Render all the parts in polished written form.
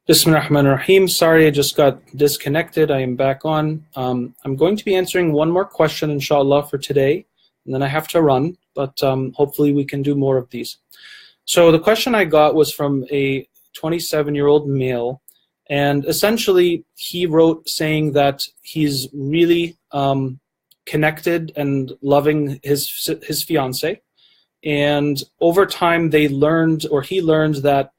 Bismillahirrahmanirrahim. Sorry, I just got disconnected. I am back on. I'm going to be answering one more question, inshallah, for today, and then I have to run, but hopefully we can do more of these. So the question I got was from a 27-year-old male, and essentially he wrote saying that he's really connected and loving his fiance, and over time they learned, or he learned, that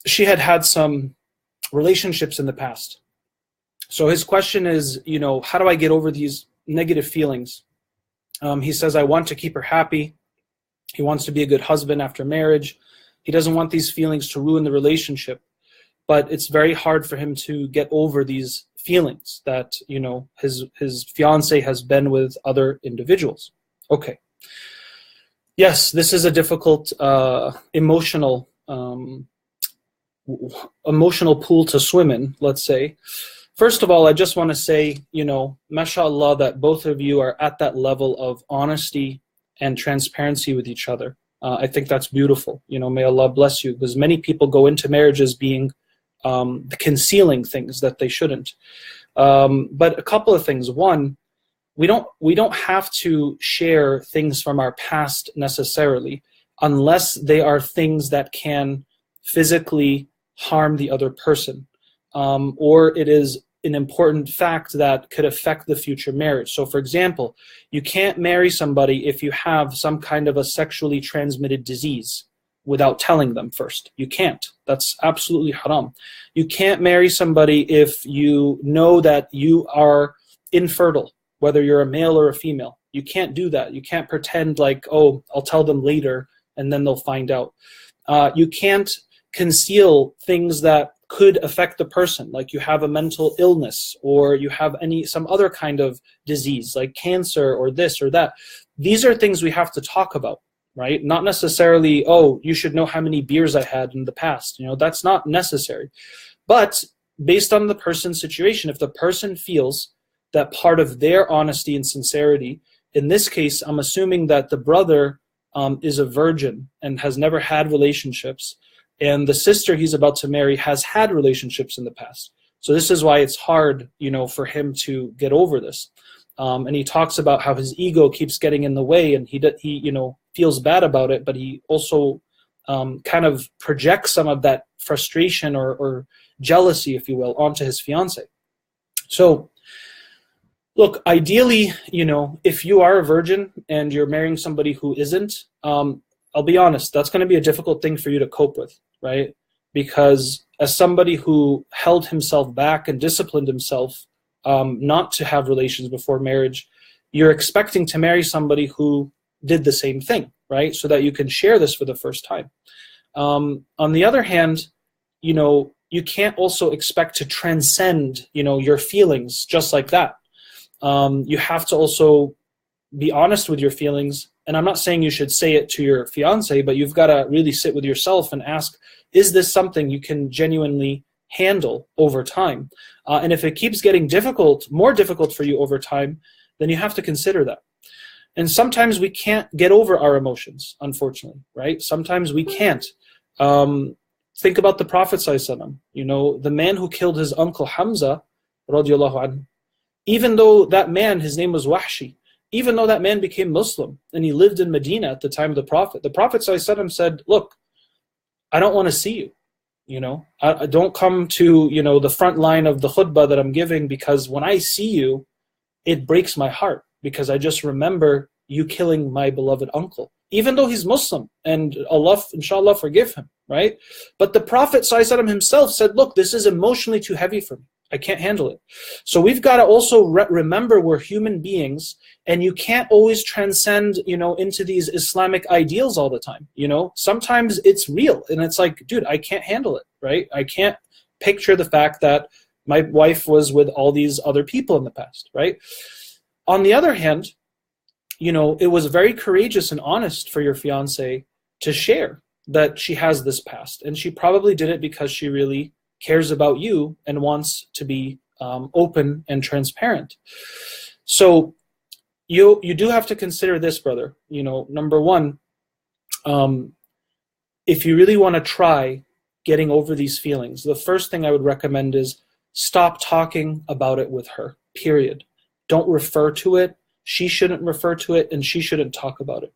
she had some relationships in the past. So his question is, how do I get over these negative feelings? He says, I want to keep her happy. He wants to be a good husband after marriage. He doesn't want these feelings to ruin the relationship. But it's very hard for him to get over these feelings that, his fiance has been with other individuals. Okay. Yes, this is a difficult emotional pool to swim in, let's say. First of all, I just want to say, mashallah, that both of you are at that level of honesty and transparency with each other. I think that's beautiful. May Allah bless you, because many people go into marriages being concealing things that they shouldn't. But a couple of things. One, we don't have to share things from our past necessarily, unless they are things that can physically harm the other person, or it is an important fact that could affect the future marriage. So for example, you can't marry somebody if you have some kind of a sexually transmitted disease without telling them first. You can't. That's absolutely haram. You can't marry somebody if you know that you are infertile, whether you're a male or a female. You can't do that. You can't pretend like, oh, I'll tell them later and then they'll find out. You can't conceal things that could affect the person, like you have a mental illness, or you have some other kind of disease like cancer or this or that. These are things we have to talk about, right? Not necessarily, oh, you should know how many beers I had in the past. That's not necessary. But based on the person's situation, if the person feels that part of their honesty and sincerity, in this case, I'm assuming that the brother is a virgin and has never had relationships, and the sister he's about to marry has had relationships in the past. So this is why it's hard, for him to get over this. And he talks about how his ego keeps getting in the way, and he feels bad about it, but he also kind of projects some of that frustration or jealousy, if you will, onto his fiance. So look, ideally, if you are a virgin and you're marrying somebody who isn't, I'll be honest, that's going to be a difficult thing for you to cope with, right? Because as somebody who held himself back and disciplined himself not to have relations before marriage, you're expecting to marry somebody who did the same thing, right? So that you can share this for the first time. On the other hand, you can't also expect to transcend, your feelings just like that. You have to also be honest with your feelings. And I'm not saying you should say it to your fiance, but you've got to really sit with yourself and ask, is this something you can genuinely handle over time? And if it keeps getting more difficult for you over time, then you have to consider that. And sometimes we can't get over our emotions, unfortunately, right? Sometimes we can't. Think about the Prophet ﷺ, the man who killed his uncle Hamza, radiallahu anhu. Even though that man, his name was Wahshi, even though that man became Muslim and he lived in Medina at the time of the Prophet ﷺ said, look, I don't want to see you. I don't come to, the front line of the khutbah that I'm giving, because when I see you, it breaks my heart, because I just remember you killing my beloved uncle, even though he's Muslim, and Allah, inshallah, forgive him, right? But the Prophet ﷺ himself said, look, this is emotionally too heavy for me. I can't handle it. So we've got to also remember we're human beings, and you can't always transcend, into these Islamic ideals all the time. Sometimes it's real, and it's like, dude, I can't handle it, right? I can't picture the fact that my wife was with all these other people in the past, right? On the other hand, it was very courageous and honest for your fiance to share that she has this past, and she probably did it because she really cares about you and wants to be open and transparent. So you do have to consider this, brother. Number one, if you really want to try getting over these feelings, the first thing I would recommend is stop talking about it with her, period. Don't refer to it. She shouldn't refer to it, and she shouldn't talk about it.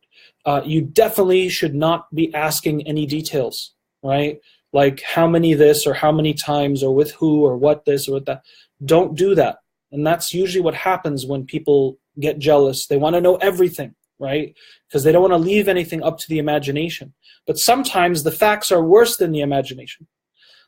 You definitely should not be asking any details, right? Like how many this or how many times or with who or what this or what that. Don't do that. And that's usually what happens when people get jealous. They want to know everything, right? Because they don't want to leave anything up to the imagination. But sometimes the facts are worse than the imagination.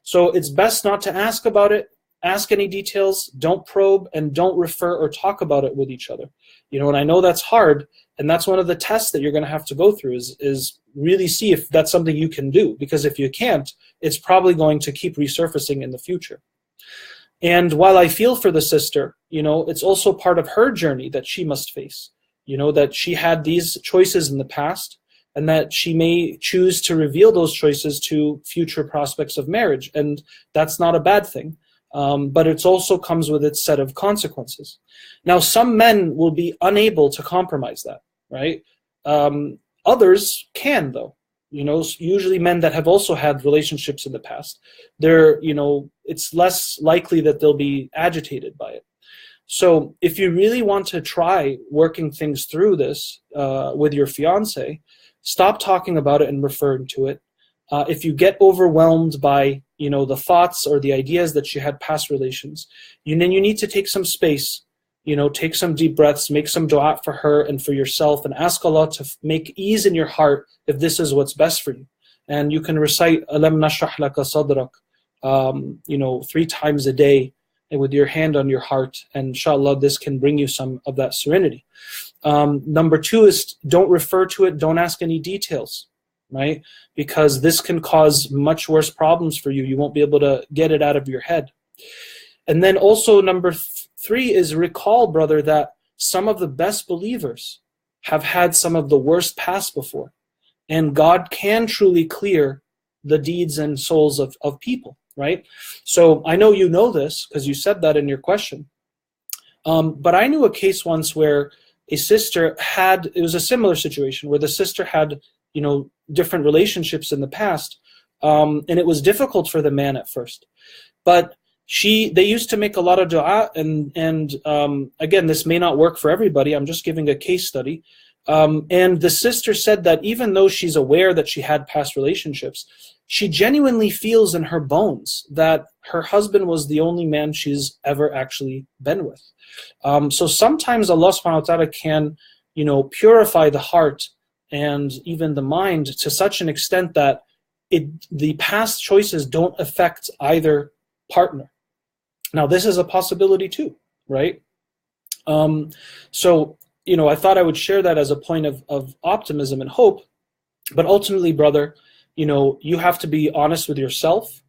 So it's best not to ask about it, ask any details, don't probe, and don't refer or talk about it with each other. You know, and I know that's hard, and that's one of the tests that you're going to have to go through is really see if that's something you can do. Because if you can't, it's probably going to keep resurfacing in the future. And while I feel for the sister, you know, it's also part of her journey that she must face. You know, that she had these choices in the past, and that she may choose to reveal those choices to future prospects of marriage. And that's not a bad thing. But it also comes with its set of consequences. Now, some men will be unable to compromise that, right? Others can, though. You know, usually men that have also had relationships in the past, they're, you know, it's less likely that they'll be agitated by it. So if you really want to try working things through this with your fiance, stop talking about it and referring to it. If you get overwhelmed by, you know, the thoughts or the ideas that she had past relations, then you need to take some space, you know, take some deep breaths, make some dua for her and for yourself, and ask Allah to make ease in your heart if this is what's best for you. And you can recite Alam nashrah laka sadrak, you know, 3 times a day with your hand on your heart, and inshallah this can bring you some of that serenity. Number 2 is don't refer to it, don't ask any details, right? Because this can cause much worse problems for you. You won't be able to get it out of your head. And then also number 3 is recall, brother, that some of the best believers have had some of the worst past before. And God can truly clear the deeds and souls of people, right? So I know you know this because you said that in your question. But I knew a case once where a sister had, it was a similar situation where the sister had, you know, different relationships in the past, and it was difficult for the man at first. But they used to make a lot of dua, and again, this may not work for everybody. I'm just giving a case study. And the sister said that even though she's aware that she had past relationships, she genuinely feels in her bones that her husband was the only man she's ever actually been with. So sometimes Allah subhanahu wa ta'ala can, you know, purify the heart and even the mind to such an extent that the past choices don't affect either partner. Now, this is a possibility too, right? So, you know, I thought I would share that as a point of optimism and hope. But ultimately, brother, you know, you have to be honest with yourself.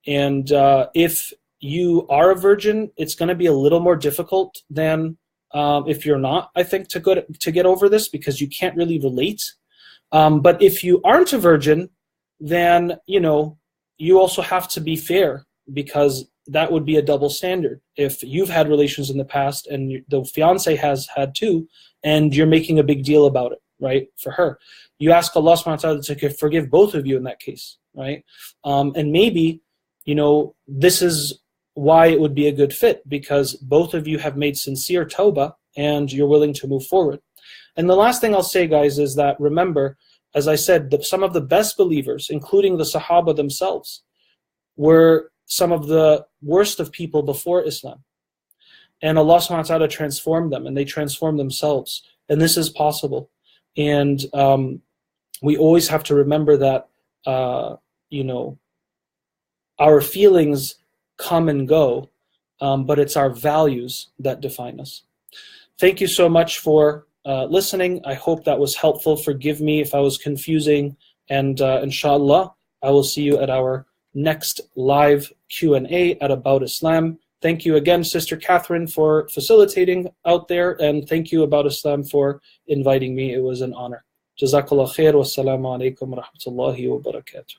And if you are a virgin, it's going to be a little more difficult than if you're not, I think, to get over this, because you can't really relate. But if you aren't a virgin, then, you know, you also have to be fair, because that would be a double standard. If you've had relations in the past and the fiance has had too, and you're making a big deal about it, right, for her, you ask Allah subhanahu wa ta'ala to forgive both of you in that case, right? And maybe, you know, this is why it would be a good fit, because both of you have made sincere tawbah and you're willing to move forward. And the last thing I'll say, guys, is that remember, as I said, some of the best believers, including the Sahaba themselves, were some of the worst of people before Islam. And Allah subhanahu wa ta'ala transformed them, and they transformed themselves. And this is possible. And we always have to remember that, you know, our feelings come and go, but it's our values that define us. Thank you so much for listening. I hope that was helpful. Forgive me if I was confusing. And inshallah, I will see you at our next live Q&A at About Islam. Thank you again, Sister Catherine, for facilitating out there, and thank you, About Islam, for inviting me. It was an honor. Jazakallah khair. Wassalamu alaikum wa rahmatullahi wa barakatuh.